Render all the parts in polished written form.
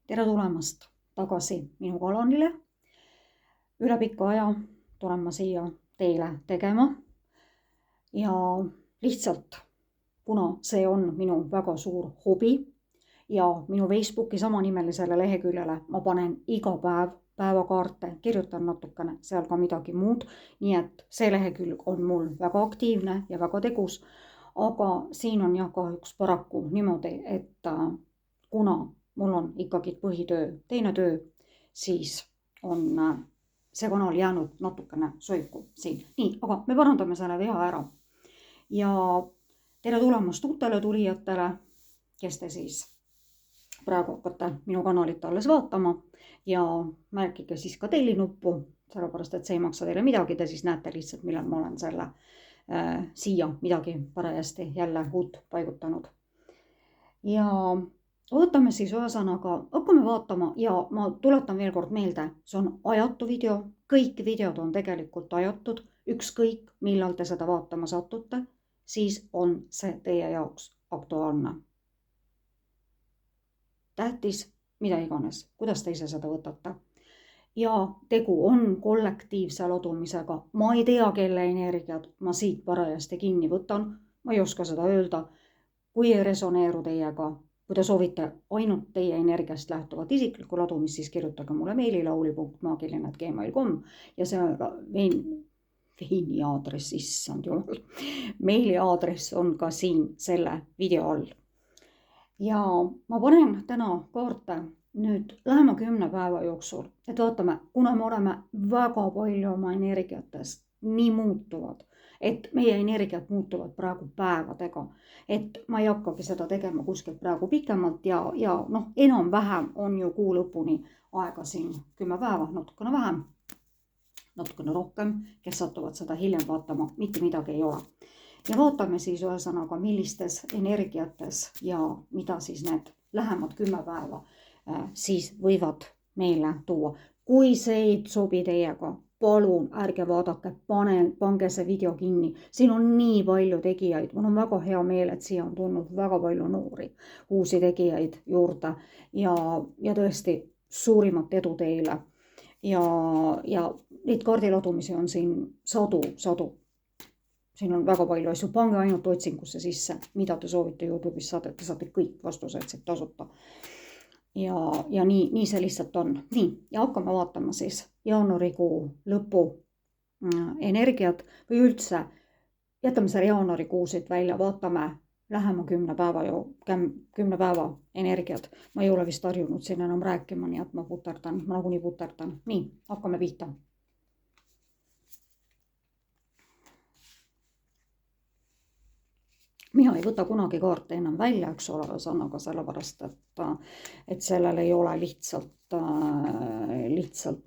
Tere tulemast tagasi minu kanalile. Üle pika aja tulen ma siia teile tegema ja lihtsalt, kuna see on minu väga suur hobi ja minu Facebooki samanimelisele leheküljele ma panen iga päev päevakaarte, kirjutan natukene seal ka midagi muud, nii et see lehekülg on mul väga aktiivne ja väga tegus, aga siin on jah kahjuks paraku niimoodi, et kuna mul on ikkagi põhitöö, teine töö, siis on see kanal jäänud natukene soiku siin. Nii, aga me parandame selle vea ära. Ja tere tulemast uutele tulijatele, kes te siis praegu hakkate minu kanalit alles vaatama ja märkige siis ka tellinuppu, sellepärast et see ei maksa teile midagi, te siis näete lihtsalt, millal ma olen selle siia midagi parajasti jälle uut paigutanud. Ja võtame siis ühesõnaga, hakkame vaatama ja ma tuletan veel kord meelde, see on ajatu video, kõik videod on tegelikult ajatud, ükskõik millal te seda vaatama satute, siis on see teie jaoks aktuaalne. Tähtis, mida iganes, kuidas te ise seda võtate. Ja tegu on kollektiivse ladumisega, ma ei tea, kelle energiat ma siit parajasti kinni võtan, ma ei oska seda öelda, kui ei resoneeru teiega. Kui te soovite ainult teie energiast lähtuvat isiklikku ladumist, siis kirjutage mulle meilile auli.maagiline@gmail.com ja see veini aadress, issand jumal, meili aadress on ka siin selle video all. Ja ma panen täna kaarte nüüd lähema 10 päeva jooksul, et vaatame, kuna me oleme väga palju oma energiatest nii muutuvad, et meie energiat muutuvad praegu päevadega, et ma ei hakkagi seda tegema kuskilt praegu pikemalt ja enam-vähem on ju kuu lõpuni aega siin 10 päeva, natukene vähem, natukene rohkem, kes satuvad seda hiljem vaatama, mitte midagi ei ole. Ja vaatame siis ühesõnaga, millistes energiates ja mida siis need lähemad 10 päeva siis võivad meile tuua. Kui see ei sobi teiega, palun ärge vaadake, pange see video kinni. Siin on nii palju tegijaid, mul on väga hea meel, et siia on tulnud väga palju noori, uusi tegijaid juurde ja tõesti suurimat edu teile. Ja neid kaardiladumisi on siin sadu. Siin on väga palju asju, pange ainult otsingusse sisse, mida te soovite YouTube'is saada, te saate kõik vastused siit tasuta. Ja nii see lihtsalt on. Nii, ja hakkame vaatama siis jaanuarikuu lõpu energiat või üldse, jätame selle jaanuarikuu siit välja, vaatame lähema 10 päeva energiat. Ma ei ole vist harjunud siin enam rääkima, nii et ma nagunii puterdan. Nii, hakkame pihta. Mina ei võta kunagi kaarte enam välja, eks ole, sõnaga sellepärast, et sellel ei ole lihtsalt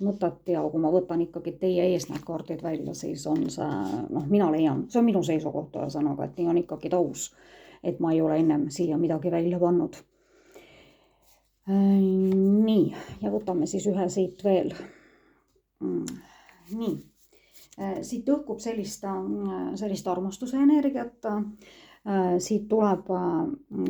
mõtet ja kui ma võtan ikkagi teie ees need kaardid välja, siis on see, mina leian, see on minu seisukoht sõnaga, et nii on ikkagi taus, et ma ei ole ennem siia midagi välja pannud. Nii, ja võtame siis ühe siit veel. Nii, siit õhkub sellist armastuse energiat. Siit tuleb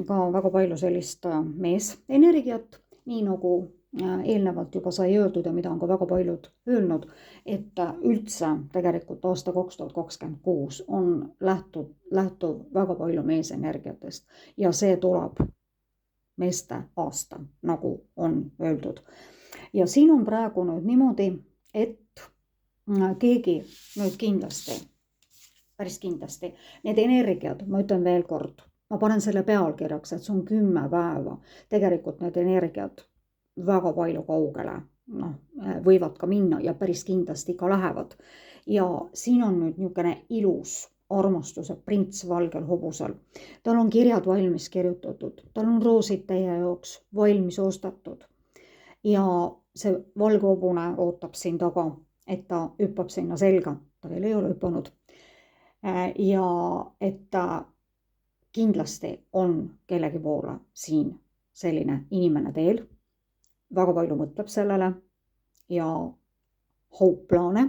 ka väga palju sellist meesenergiat, nii nagu eelnevalt juba sai öeldud ja mida on ka väga paljud öelnud, et üldse tegelikult aasta 2026 on lähtuv väga palju meesenergiatest ja see tuleb meeste aasta, nagu on öeldud. Ja siin on praegu nüüd niimoodi, et keegi nüüd päris kindlasti, need energiad, ma ütlen veel kord, ma panen selle pealkirjaks, et see on 10 päeva, tegelikult need energiad väga palju kaugele võivad ka minna ja päris kindlasti ka lähevad. Ja siin on nüüd niisugune ilus armastuse prints valgel hobusel. Tal on kirjad valmis kirjutatud, tal on roosid teie jaoks valmis ostetud ja see valge hobune ootab siin taga, et ta hüppab sinna selga, ta veel ei ole hüppanud. Ja et ta kindlasti on kellegi poole siin selline inimene teel, väga palju mõtleb sellele ja hoopplaane,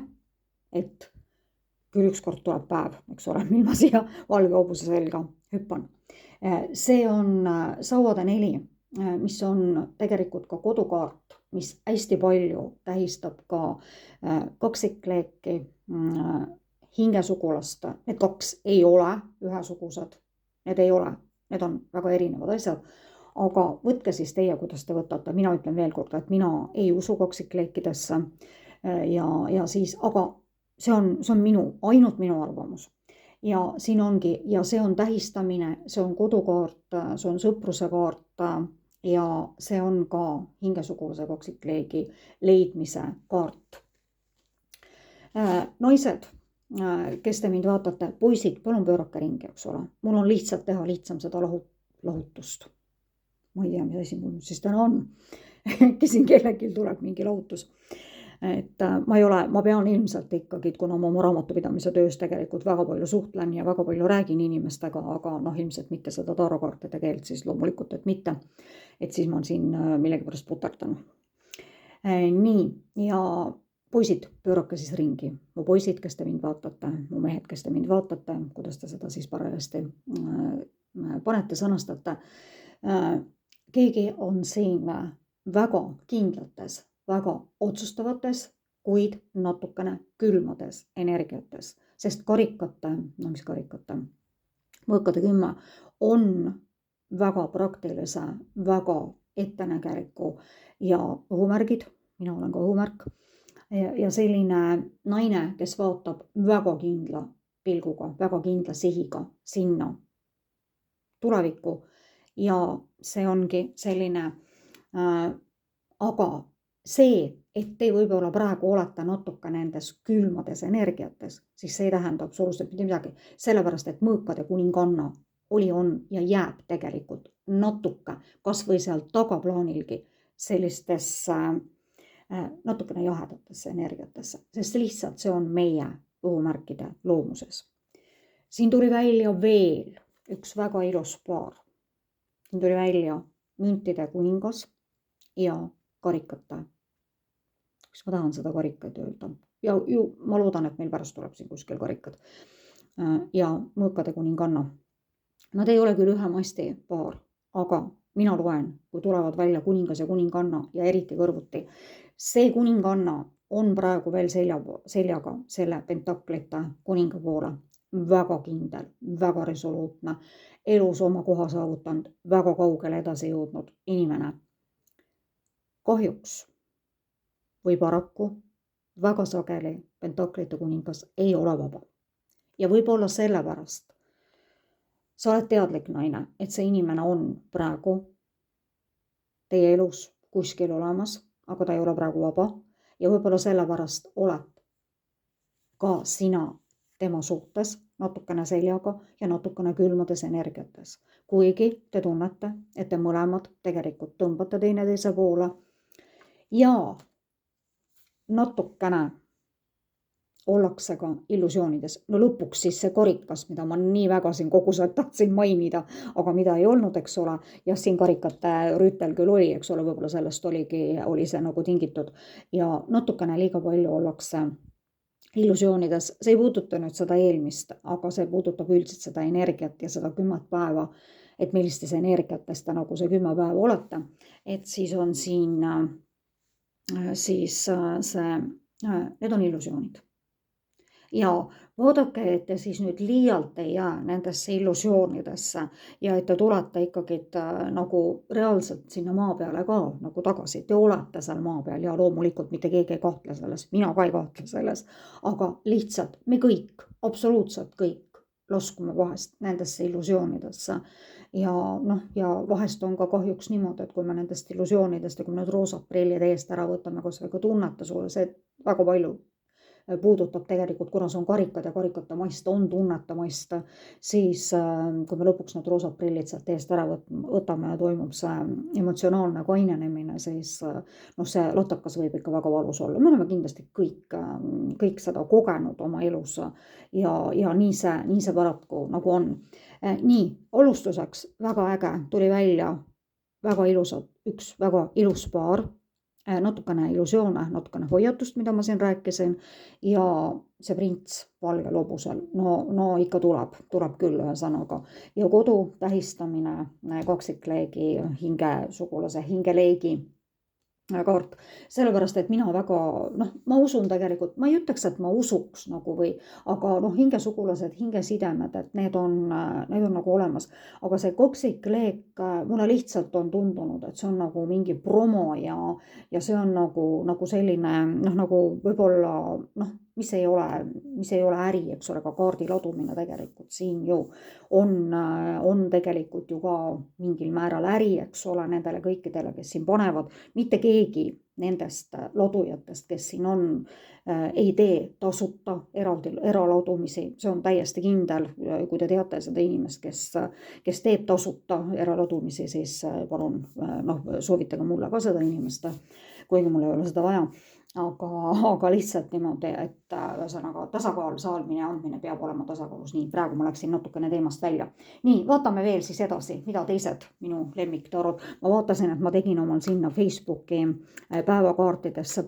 et küll ükskord tuleb päev, eks ole, mil ma siia valge hobuse selga hüppan. See on sauade 4 mis on tegelikult ka kodukaart, mis hästi palju tähistab ka kaksikleeki, hingesugulast. Need kaks ei ole ühesugused, need ei ole, need on väga erinevad asjad. Aga võtke siis teie, kuidas te võtate. Mina ütlen veel kord, et mina ei usu kaksikleekidesse ja siis, aga see on ainult minu arvamus. Ja siin ongi, ja see on tähistamine, see on kodukaart, see on sõpruse kaart ja see on ka hingesugulase kaksikleegi leidmise kaart. Naised, kes te mind vaatate, poisid, palun pöörake ringi, eks ole. Mul on lihtsalt teha lihtsam seda lahutust. Ma ei tea, mis asi mul siis täna on. Siin kellelgi tuleb mingi lahutus. Et ma pean ilmselt ikkagi, kuna ma oma raamatupidamise töös tegelikult väga palju suhtlen ja väga palju räägin inimestega, aga ilmselt mitte seda tarokaartide keelt siis loomulikult, et mitte. Et siis ma siin millegipärast puterdan. Nii, ja poisid, pöörake siis ringi. Mu poisid, kes te mind vaatate, mu mehed, kes te mind vaatate, kuidas te seda siis parajasti panete, sõnastate. Keegi on siin väga kindlates, väga otsustavates, kuid natukene külmades energiates, sest karikate, mis karikate, mõõkade 10 on väga praktilise, väga ettenägeliku ja õhumärgid, mina olen ka õhumärk, ja selline naine, kes vaatab väga kindla pilguga, väga kindla sihiga sinna tulevikku ja see ongi selline, aga see, et te võib-olla praegu olete natuke nendes külmades energiates, siis see ei tähenda absoluutselt mitte midagi, sellepärast et mõõkade kuninganna on ja jääb tegelikult natuke, kas või seal tagaplaanilgi sellistesse natukene jahedatesse energiatesse, sest lihtsalt see on meie õhumärkide loomuses. Siin tuli välja veel üks väga ilus paar. Siin tuli välja müntide kuningas ja karikate. Kas ma tahan seda karikaid öelda? Ja ma loodan, et meil pärast tuleb siin kuskil karikad. Ja mõõkade kuninganna. Nad ei ole küll ühe masti paar, aga mina loen, kui tulevad välja kuningas ja kuninganna ja eriti kõrvuti. See kuninganna on praegu veel seljaga selle pentaklite kuninga poole. Väga kindel, väga resoluutne, elus oma koha saavutanud, väga kaugele edasi jõudnud inimene. Kahjuks või paraku väga sageli pentaklite kuningas ei ole vaba. Ja võib-olla sellepärast sa oled teadlik naine, et see inimene on praegu teie elus kuskil olemas, aga ta ei ole praegu vaba. Ja võib-olla sellepärast oled ka sina tema suhtes natukene seljaga ja natukene külmades energiates. Kuigi te tunnete, et te mõlemad tegelikult tõmbate teineteise poole ja natukene ollakse ka illusioonides. No lõpuks siis see karikas, mida ma nii väga siin kogu aeg tahtsin mainida, aga mida ei olnud, eks ole. Ja siin karikate rüütel küll oli, eks ole, võib-olla sellest oli see nagu tingitud. Ja natukene liiga palju ollakse illusioonides. See ei puuduta nüüd seda eelmist, aga see puudutab üldiselt seda energiat ja seda 10 päeva, et millistes energiates te nagu see 10 päeva olete. Et siis on siin need on illusioonid. Ja vaadake, et te siis nüüd liialt ei jää nendesse illusioonidesse ja et te tulete ikkagi nagu reaalselt sinna maa peale ka nagu tagasi. Te olete seal maa peal ja loomulikult mitte keegi ei kahtle selles, mina ka ei kahtle selles, aga lihtsalt me kõik, absoluutselt kõik laskume vahest nendesse illusioonidesse. Ja vahest on ka kahjuks niimoodi, et kui me nendest illusioonidest ja kui me need roosad prillid eest ära võtame, kas või tunnete sulle, see väga palju puudutab tegelikult, kuna see on karikad ja karikate mast on tunnete mast, siis kui me lõpuks need roosad prillid sealt eest ära võtame ja toimub see emotsionaalne kainenemine, siis see latakas võib ikka väga valus olla. Me oleme kindlasti kõik seda kogenud oma elus ja nii see paraku nagu on. Nii, alustuseks väga äge tuli välja väga ilusad, üks väga ilus paar. natukene illusioone, natukene hoiatust, mida ma siin rääkisin, ja see prints valgel hobusel, no ikka tuleb küll ühesõnaga. Ja kodu tähistamine, kaksikleegi, hingesugulase, hingeleegi kaart, sellepärast, et mina väga, ma usun tegelikult, ma ei ütleks, et ma usuks nagu aga hingesugulased, hingesidemed, et need on nagu olemas, aga see kaksikleek, mulle lihtsalt on tundunud, et see on nagu mingi promo ja see on nagu selline, nagu võib-olla, mis ei ole äri, eks ole, ka kaardi ladumine tegelikult siin ju on tegelikult ju ka mingil määral äri, eks ole, nendele kõikidele, kes siin panevad, mitte keegi nendest ladujatest, kes siin on, ei tee tasuta eraladumisi, see on täiesti kindel, kui te teate seda inimest, kes teeb tasuta eraladumisi, siis palun, soovitage mulle ka seda inimest, kuigi mul ei ole seda vaja. Aga lihtsalt niimoodi, et ühesõnaga tasakaal, saamine ja andmine peab olema tasakaalus. Nii, praegu ma läksin natukene teemast välja. Nii, vaatame veel siis edasi, mida teised minu lemmiktarod. Ma vaatasin, et ma tegin omal sinna Facebooki päevakaartidesse,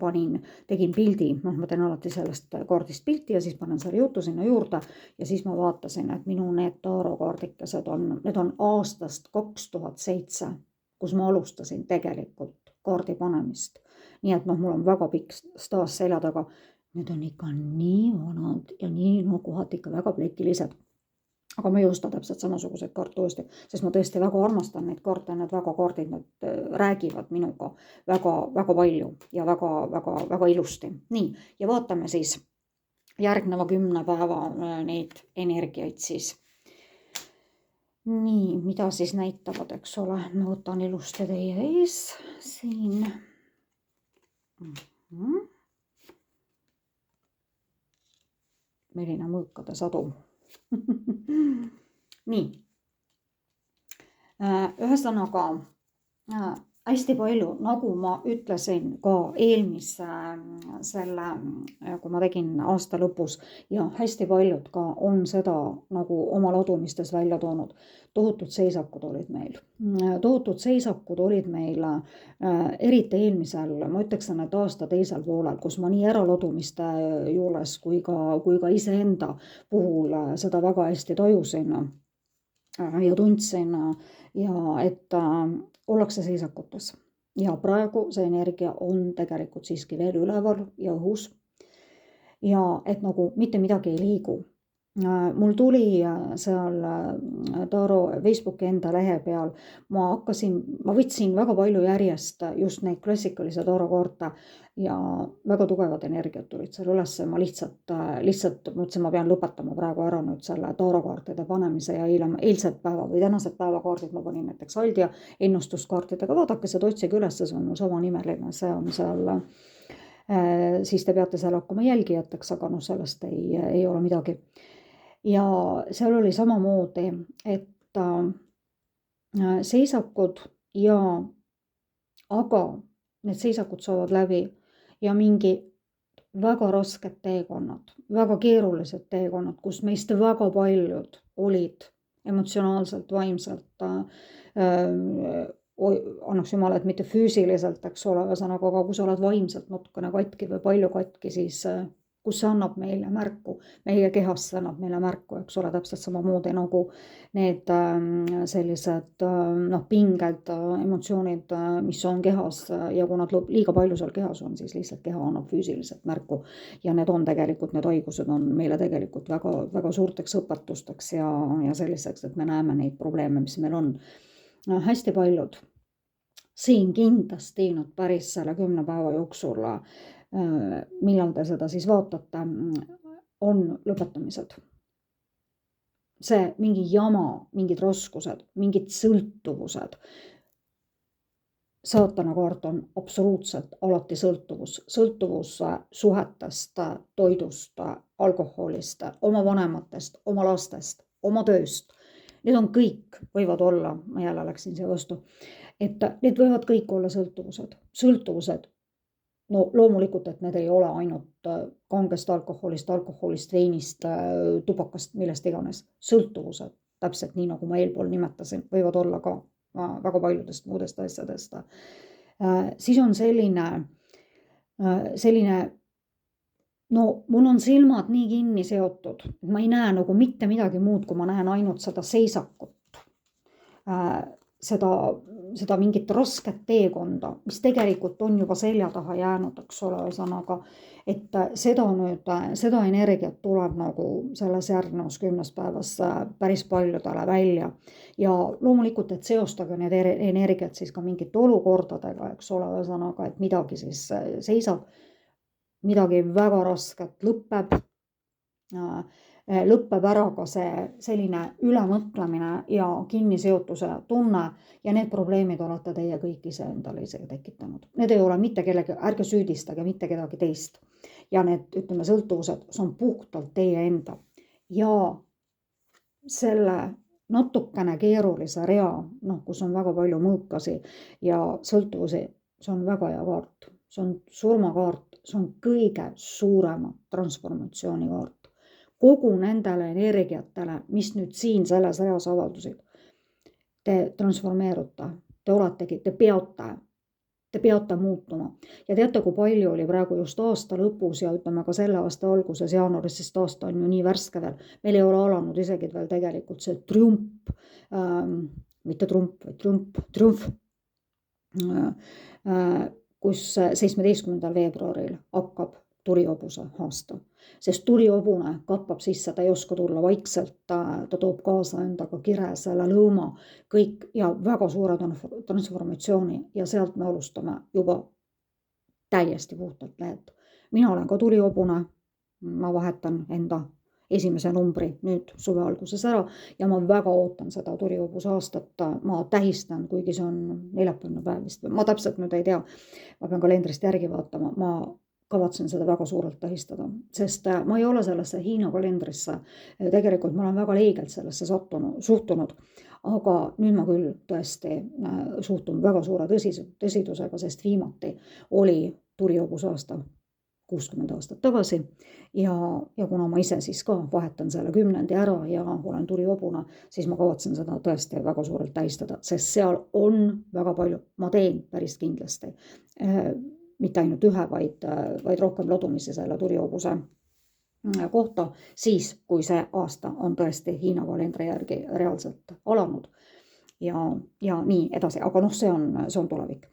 tegin pildi, ma teen alati sellest kaardist pilti ja siis panen selle jutu sinna juurde ja siis ma vaatasin, et minu need tarokaardikesed need on aastast 2007, kus ma alustasin tegelikult kaardi panemist. Nii et mul on väga pikk staas selja taga. Need on ikka nii vanad ja nii kohati ikka väga plekilised. Aga ma ei osta täpselt samasuguseid kaarte uuesti, sest ma tõesti väga armastan neid kaarte, need väga kaardid, nad räägivad minuga väga palju ja väga ilusti. Nii, ja vaatame siis järgneva 10 päeva neid energiaid siis. Nii, mida siis näitavad, eks ole, ma võtan ilusti teie ees siin. Milline mõõkade sadu. Nii. Ühesõnaga hästi palju, nagu ma ütlesin ka eelmise kui ma tegin aasta lõpus ja hästi paljud ka on seda nagu oma ladumistes välja toonud. Tohutud seisakud olid meil, eriti eelmisel, ma ütleksin, et aasta teisel poolel, kus ma nii eraladumiste juures kui ka iseenda puhul seda väga hästi tajusin ja tundsin ja et ollakse seisakutes. Ja praegu see energia on tegelikult siiski veel üleval ja õhus. Ja et nagu mitte midagi ei liigu. Mul tuli seal Taro Facebooki enda lehe peal, ma võtsin väga palju järjest just neid klassikalisi Taro kaarte ja väga tugevad energiat tulid seal üles. Ma lihtsalt mõtlesin, ma pean lõpetama praegu ära nüüd selle Taro kaartide panemise ja eilsed päeva või tänased päevakaardid ma panin näiteks Aldia ennustuskaartidega. Vaadake seda, otsige üles, see on mul sama nimeline, see on seal, siis te peate seal hakkama jälgijateks, aga sellest ei ole midagi. Ja seal oli samamoodi, et seisakud aga need seisakud saavad läbi ja mingi väga rasked teekonnad, väga keerulised teekonnad, kus meist väga paljud olid emotsionaalselt, vaimselt, annaks jumal, et mitte füüsiliselt, eks ole, ühesõnaga, aga kui sa oled vaimselt natukene katki või palju katki, siis kus see annab meile märku, meie kehas annab meile märku, eks ole, täpselt samamoodi nagu need sellised pinged, emotsioonid, mis on kehas ja kui nad liiga palju seal kehas on, siis lihtsalt keha annab füüsiliselt märku ja need haigused on meile tegelikult väga, väga suurteks õpetusteks ja selliseks, et me näeme neid probleeme, mis meil on. Hästi paljud siin kindlasti nad päris selle 10 päeva jooksul millal te seda siis vaatate, on lõpetamised. See mingi jama, mingid raskused, mingid sõltuvused. Saatana kaart on absoluutselt alati sõltuvus suhetest, toidust, alkoholist, oma vanematest, oma lastest, oma tööst. Need on kõik, võivad olla, ma jälle läksin siia vastu, et need võivad kõik olla sõltuvused. No loomulikult, et need ei ole ainult kangest alkoholist, veinist, tubakast, millest iganes. Sõltuvused, täpselt nii nagu ma eelpool nimetasin, võivad olla ka väga paljudest muudest asjadest. Siis on selline, no mul on silmad nii kinni seotud, et ma ei näe nagu mitte midagi muud, kui ma näen ainult seda seisakut. Seda mingit rasket teekonda, mis tegelikult on juba selja taha jäänud, eks ole, ühesõnaga, et seda energiat tuleb nagu selles järgnevas 10 päevas päris paljudele välja. Ja loomulikult, et seostage need energiat siis ka mingite olukordadega, eks ole, ühesõnaga, et midagi siis seisab, midagi väga rasket lõpeb ära ka see selline ülemõtlemine ja kinniseotuse tunne ja need probleemid olete teie kõik ise endale ise tekitanud. Need ei ole mitte kellegi, ärge süüdistage mitte kedagi teist. Ja need, ütleme, sõltuvused, see on puhtalt teie enda. Ja selle natukene keerulise rea, kus on väga palju mõõkasi ja sõltuvusi, see on väga hea kaart. See on surmakaart, see on kõige suurema transformatsiooni kaart. Kogu nendele energiatele, mis nüüd siin selles reas avaldusid, te transformeerute, te oletegi, te peate muutuma. Ja teate, kui palju oli praegu just aasta lõpus ja ütleme ka selle aasta alguses jaanuaris, sest aasta on ju nii värske veel. Meil ei ole alanud isegi veel tegelikult see triumf, kus 17. veebruaril hakkab tulihobuse aasta. Sest tulihobune kappab sisse, ta ei oska tulla vaikselt, ta toob kaasa endaga kire, selle lõõma, kõik ja väga suure transformatsiooni ja sealt me alustame juba täiesti puhtalt lehelt. Mina olen ka tulihobune, ma vahetan enda esimese numbri nüüd suve alguses ära ja ma väga ootan seda tulihobuse aastat, ma tähistan, kuigi see on 40 päev vist, ma täpselt nüüd ei tea, ma pean kalendrist järgi vaatama, ma kavatsen seda väga suurelt tähistada, sest ma ei ole sellesse Hiina kalendrisse, tegelikult ma olen väga leigelt sellesse suhtunud, aga nüüd ma küll tõesti suhtun väga suure tõsidusega, sest viimati oli tulihobuse aasta 60 aastat tagasi ja kuna ma ise siis ka vahetan selle 10. ära ja olen tulihobune, siis ma kavatsen seda tõesti väga suurelt tähistada, sest seal on väga palju, ma teen päris kindlasti mitte ainult ühe, vaid rohkem ladumisi selle tulihobuse kohta, siis kui see aasta on tõesti Hiina kalendri järgi reaalselt alanud ja nii edasi, aga see on tulevik.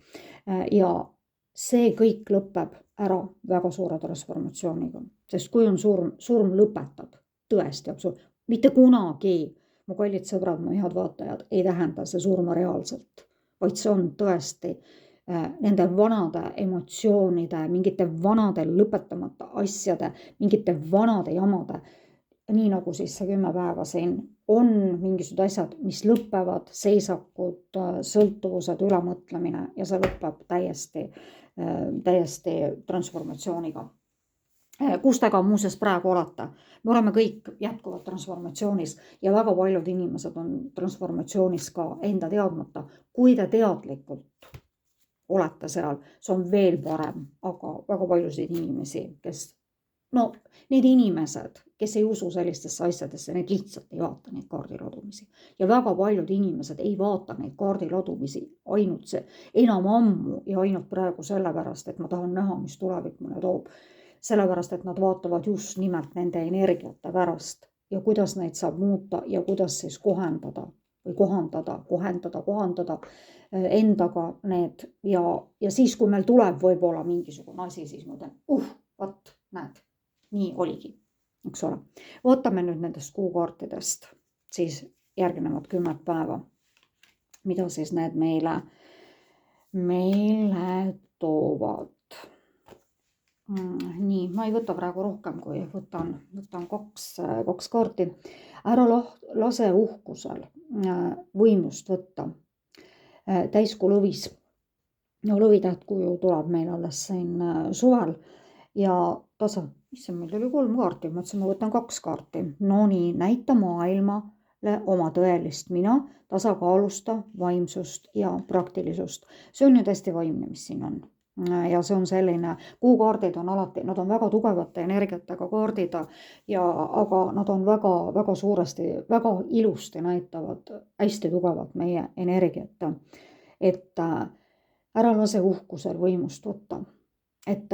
Ja see kõik lõpeb ära väga suure transformatsiooniga, sest kui on surm lõpetab, tõesti absurd, mitte kunagi, mu kallid sõbrad, mu head vaatajad, ei tähenda see surma reaalselt, vaid see on tõesti nende vanade emotsioonide, mingite vanade lõpetamata asjade, mingite vanade jamade, nii nagu siis see 10 päeva siin on mingisugused asjad, mis lõpevad, seisakud, sõltuvused, ülemõtlemine ja see lõpeb täiesti transformatsiooniga. Kus te ka muuseas praegu olete? Me oleme kõik jätkuvalt transformatsioonis ja väga paljud inimesed on transformatsioonis ka enda teadmata. Kui te teadlikult olete seal, see on veel parem, aga väga paljusid inimesi, need inimesed, kes ei usu sellistesse asjadesse, need lihtsalt ei vaata neid kaardiladumisi. Ja väga paljud inimesed ei vaata neid kaardiladumisi ainult see enam ammu ja ainult praegu sellepärast, et ma tahan näha, mis tulevik mulle toob. Sellepärast, et nad vaatavad just nimelt nende energiate pärast ja kuidas neid saab muuta ja kuidas siis kohendada endaga need ja siis, kui meil tuleb võib-olla mingisugune asi, siis ma ütlen, vaat, näed, nii oligi, eks ole. Vaatame nüüd nendest kuukaartidest siis järgnevad 10 päeva, mida siis need meile toovad. Nii, ma ei võta praegu rohkem, kui võtan 2 kaarti. Ära lase uhkusel võimust võtta. Täiskuu lõvis. Lõvitähtkuju tuleb meil alles siin suvel ja meil tuli 3 kaarti, ma mõtlesin, ma võtan 2 kaarti. No nii, näita maailmale oma tõelist mina, tasakaalusta vaimsust ja praktilisust. See on ju täiesti vaimne, mis siin on. Ja see on selline, kuukaardid on alati, nad on väga tugevate energiatega kaardid, aga nad on väga suuresti, väga ilusti näitavad hästi tugevalt meie energiat. Et ära lase uhkusel võimust võtta. Et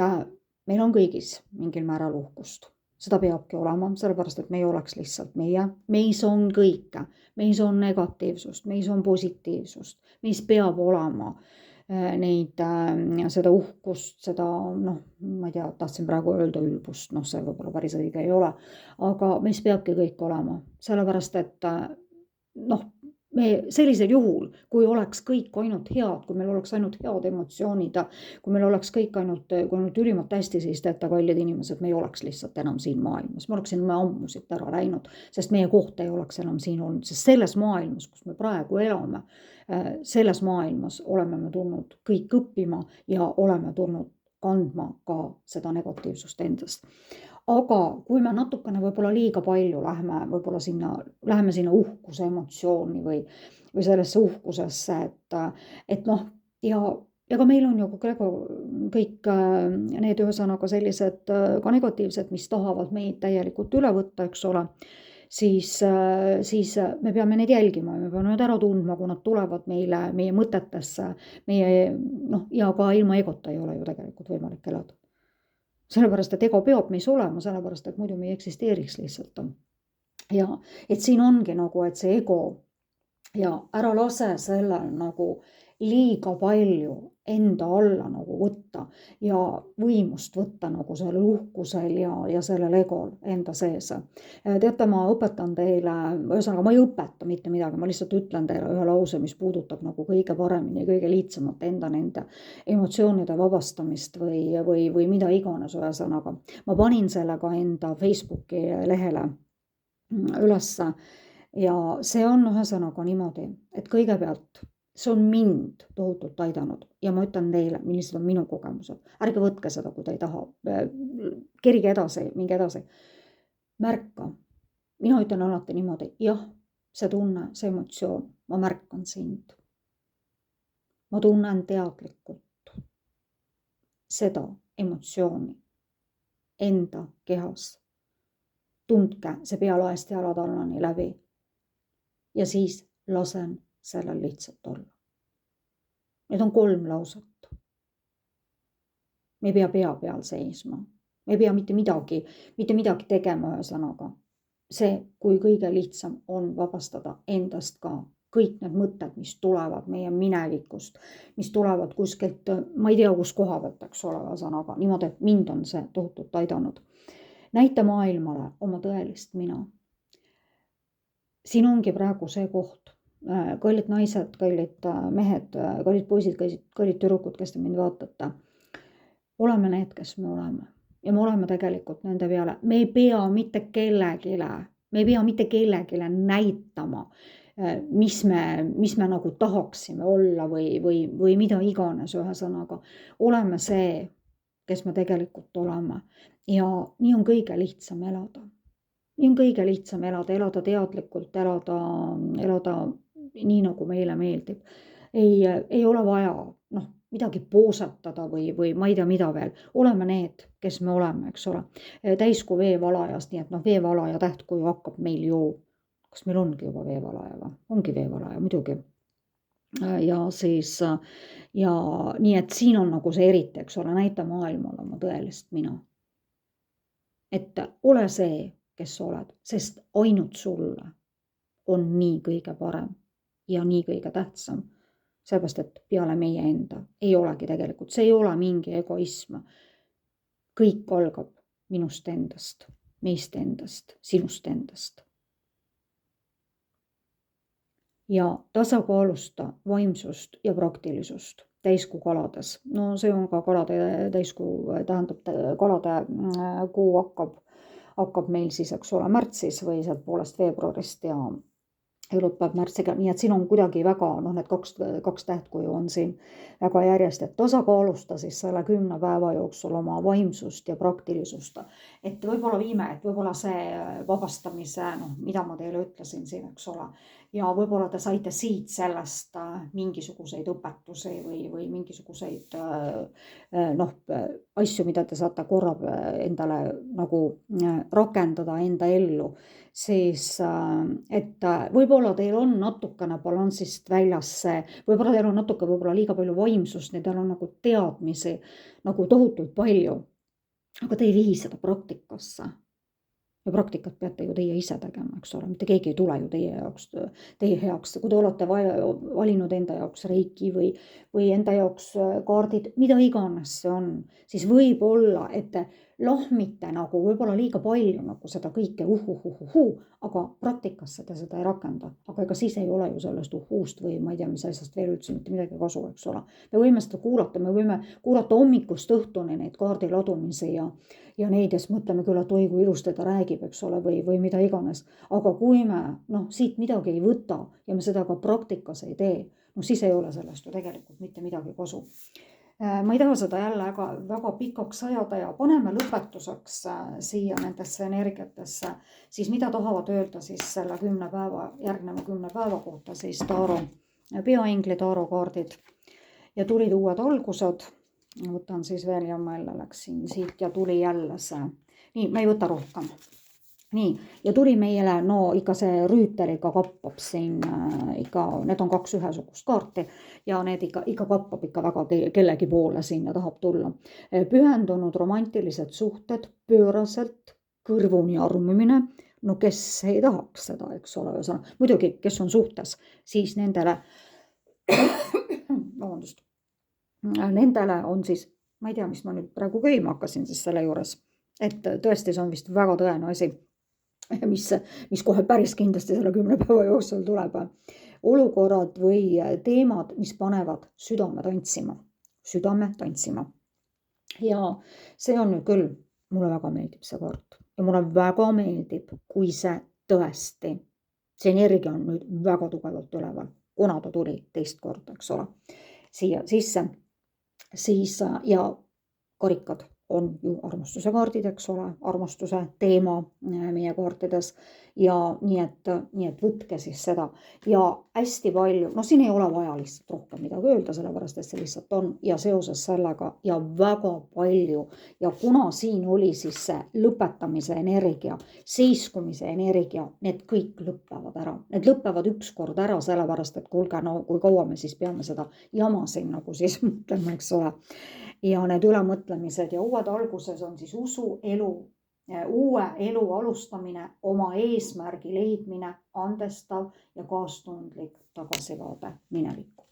meil on kõigis mingil määral uhkust. Seda peabki olema, sellepärast et me ei oleks lihtsalt meie. Meis on kõike, meis on negatiivsust, meis on positiivsust, meis peab olema neid, seda uhkust, seda, ma ei tea, tahtsin praegu öelda ülbust, see võib-olla päris õige ei ole, aga meis peabki kõik olema, sellepärast et me sellisel juhul, kui oleks kõik ainult head, kui meil oleks ainult head emotsioonid, kui meil oleks kõik ainult ülimalt hästi, siis teate, kallid inimesed, me ei oleks lihtsalt enam siin maailmas, me oleksime ammu siit ära läinud, sest meie koht ei oleks enam siin olnud, sest selles maailmas, kus me praegu elame, selles maailmas oleme me tulnud kõik õppima ja oleme tulnud kandma ka seda negatiivsust endast. Aga kui me natukene võib-olla liiga palju läheme sinna uhkuse emotsiooni või sellesse uhkusesse, et ja ka meil on ju kõik need ühesõnaga sellised ka negatiivsed, mis tahavad meid täielikult üle võtta, eks ole, siis me peame neid jälgima, me peame need ära tundma, kui nad tulevad meie mõtetesse, ja ka ilma egota ei ole ju tegelikult võimalik elada. Sellepärast, et ego peab meis olema, sellepärast, et muidu me ei eksisteeriks lihtsalt. Ja et siin ongi et see ego ja ära lase sellel liiga palju enda alla võtta ja võimust võtta sellel uhkusel ja sellel egol enda sees. Teate, ma õpetan teile, ühesõnaga ma ei õpeta mitte midagi, ma lihtsalt ütlen teile ühe lause, mis puudutab kõige paremini ja kõige lihtsamalt enda nende emotsioonide vabastamist või mida iganes, ühesõnaga. Ma panin selle ka enda Facebooki lehele ülesse ja see on ühesõnaga niimoodi, et kõigepealt see on mind tohutult aidanud ja ma ütlen teile, millised on minu kogemused. Ärge võtke seda, kui te ei taha. Kerige edasi, minge edasi. Märka. Mina ütlen alati niimoodi, jah, see tunne, see emotsioon, ma märkan sind. Ma tunnen teadlikult seda emotsiooni enda kehas. Tundke see pealaest jalad allani läbi ja siis lasen sellel lihtsalt olla. Need on 3 lauset. Me ei pea pea peal seisma. Me ei pea mitte midagi tegema ühesõnaga. See, kui kõige lihtsam on vabastada endast ka kõik need mõtted, mis tulevad meie minevikust, mis tulevad kuskilt, ma ei tea, kus koha pealt, eks ole, ühesõnaga, niimoodi, et mind on see tohutult aidanud. Näita maailmale oma tõelist mina. Siin ongi praegu see koht. Kallid naised, kallid mehed, kallid poisid, kallid tüdrukud, kes te mind vaatate. Oleme need, kes me oleme. Ja me oleme tegelikult nende peale. Me ei pea mitte kellegile näitama, mis me tahaksime olla või mida iganes ühesõnaga. Oleme see, kes me tegelikult oleme. Ja nii on kõige lihtsam elada. Nii on kõige lihtsam elada teadlikult, elada nii, nagu meile meeldib. Ei ole vaja midagi poosetada või ma ei tea mida veel. Oleme need, kes me oleme, eks ole. Täiskuu veevalajast, nii et veevalaja tähtkuju hakkab meil ju, kas meil ongi juba veevalaja või? Ongi veevalaja, muidugi. Ja siis, ja nii et siin on see eriti, eks ole, näita maailmale oma tõelist mina. Et ole see, kes oled, sest ainult sulle on nii kõige parem ja nii kõige tähtsam. Sellepärast, et peale meie enda ei olegi tegelikult, see ei ole mingi egoism. Kõik algab minust endast, meist endast, sinust endast. Ja tasakaalusta vaimsust ja praktilisust täiskuu kalades. See on ka kalade täiskuu, tähendab kalade kuu hakkab meil siis, eks ole, märtsis või sealt poolest veebruarist ja lõpeb märtsiga, nii et siin on kuidagi väga, need kaks tähtkuju on siin väga järjest, et tasakaalusta siis selle 10 päeva jooksul oma vaimsust ja praktilisust. Et võib-olla see vabastamise, mida ma teile ütlesin siin, eks ole, ja võib-olla te saite siit sellest mingisuguseid õpetusi või mingisuguseid asju, mida te saate korra endale nagu rakendada enda ellu, siis et võib-olla teil on natukene balansist väljas see, võib-olla teil on natuke liiga palju vaimsust, teil on nagu teadmisi nagu tohutult palju, aga te ei vihi seda praktikasse. Ja praktikat peate ju teie ise tegema, eks ole, mitte keegi ei tule ju teie heaks. Kui te olete valinud enda jaoks reiki või enda jaoks kaardid, mida iganes see on, siis võib olla, et te lahmite nagu võib-olla liiga palju nagu seda kõike aga praktikasse te seda ei rakenda. Aga ega siis ei ole ju sellest uhuust või ma ei tea, mis asjast veel üldse mitte midagi kasu, eks ole. Me võime seda kuulata, me võime kuulata hommikust õhtuni neid kaardiladumisi ja neid, kes mõtleme küll, et oi, kui ilusti ta räägib, eks ole, või mida iganes. Aga kui me siit midagi ei võta ja me seda ka praktikas ei tee, siis ei ole sellest ju tegelikult mitte midagi kasu. Ma ei taha seda jälle väga pikaks ajada ja paneme lõpetuseks siia nendesse energiatesse, siis mida tahavad öelda siis selle järgneva 10 päeva kohta siis peaingli Taaro kaardid ja tulid uued algused. Võtan siis veel ja ma jälle läksin siit ja tuli jälle see. Nii, ma ei võta rohkem. Nii, ja tuli meile, ikka see rüüteriga kappab siin, need on 2 ühesugust kaarti ja need ikka kappab ikka väga kellegi poole sinna tahab tulla. Pühendunud romantilised suhted, pööraselt, kõrvuni armumine, kes ei tahaks seda, eks ole, muidugi, kes on suhtes, siis nendele, nendele on siis, ma ei tea, mis ma nüüd praegu köima hakkasin siis selle juures, et tõesti see on vist väga tõene asi, mis kohe päris kindlasti selle 10 päeva jooksul tuleb. Olukorrad või teemad, mis panevad südame tantsima. Ja see on nüüd küll, mulle väga meeldib see kaart ja mulle väga meeldib, kui see tõesti, see energia on nüüd väga tugevalt üleval, kuna ta tuli teist korda, eks ole, siia sisse, siis ja karikad on ju armastuse kaardid, eks ole, armastuse teema meie kaartides ja nii et võtke siis seda ja hästi palju, siin ei ole vaja lihtsalt rohkem midagi öelda, sellepärast et see lihtsalt on ja seoses sellega ja väga palju ja kuna siin oli siis see lõpetamise energia, seiskumise energia, need kõik lõpevad ära, need lõpevad ükskord ära, sellepärast et kuulge, kui kaua me siis peame seda jama siin nagu siis mõtlema, eks ole. Ja need ülemõtlemised ja uued alguses on siis uue elu alustamine, oma eesmärgi leidmine, andestav ja kaastundlik tagasivaade minevikku.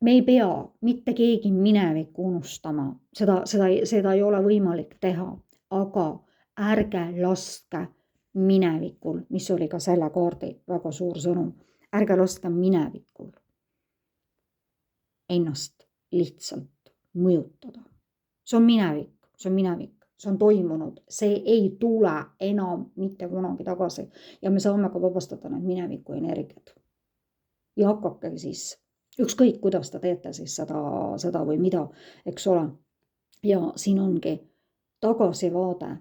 Me ei pea mitte keegi minevikku unustama, seda ei ole võimalik teha, aga ärge laske minevikul, mis oli ka selle kaardi väga suur sõnum, ärge laske minevikul ennast lihtsalt mõjutada. See on minevik, see on toimunud, see ei tule enam mitte kunagi tagasi ja me saame ka vabastada need mineviku energiat. Ja hakake siis, ükskõik kuidas te teete siis seda või mida, eks ole. Ja siin ongi tagasivaade,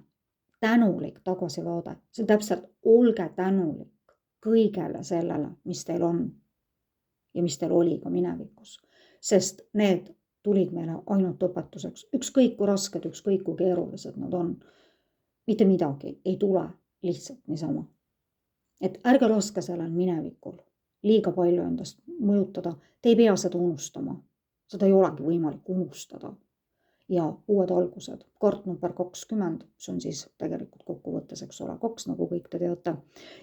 tänulik tagasivaade, see täpselt olge tänulik kõigele sellele, mis teil on ja mis teil oli ka minevikus, sest need tulid meile ainult õpetuseks. Ükskõik kui rasked, ükskõik kui keerulised nad on. Mitte midagi ei tule lihtsalt niisama. Et ärge laske sellel minevikul liiga palju endast mõjutada. Te ei pea seda unustama. Seda ei olegi võimalik unustada. Ja uued algused. Kaart number 20, see on siis tegelikult kokkuvõttes, eks ole, 2, nagu kõik te teate.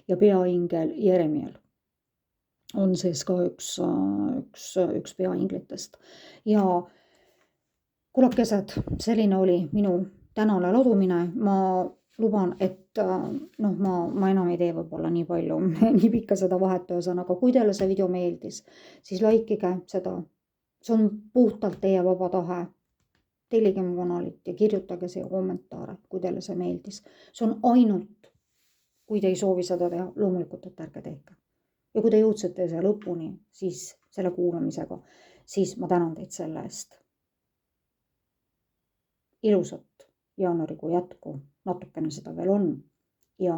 Ja peaingel Jeremiel on siis ka üks peainglitest. Ja kuulakesed, selline oli minu tänane ladumine. Ma luban, et ma enam ei tee võib-olla nii palju, nii pikka seda vahet ühesõnaga. Kui teile see video meeldis, siis laikige seda. See on puhtalt teie vaba tahe. Tellige mu kanalit ja kirjutage siia kommentaare, kui teile see meeldis. See on ainult, kui te ei soovi seda teha, loomulikult, et ärge tehke. Ja kui te jõudsite see lõpuni, siis selle kuulamisega, siis ma tänan teid selle eest. Ilusat jaanuarikuu jätku, natukene seda veel on ja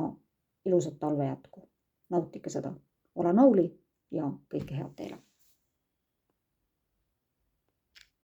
ilusat talve jätku. Nautige seda olen Auli ja kõike head teile!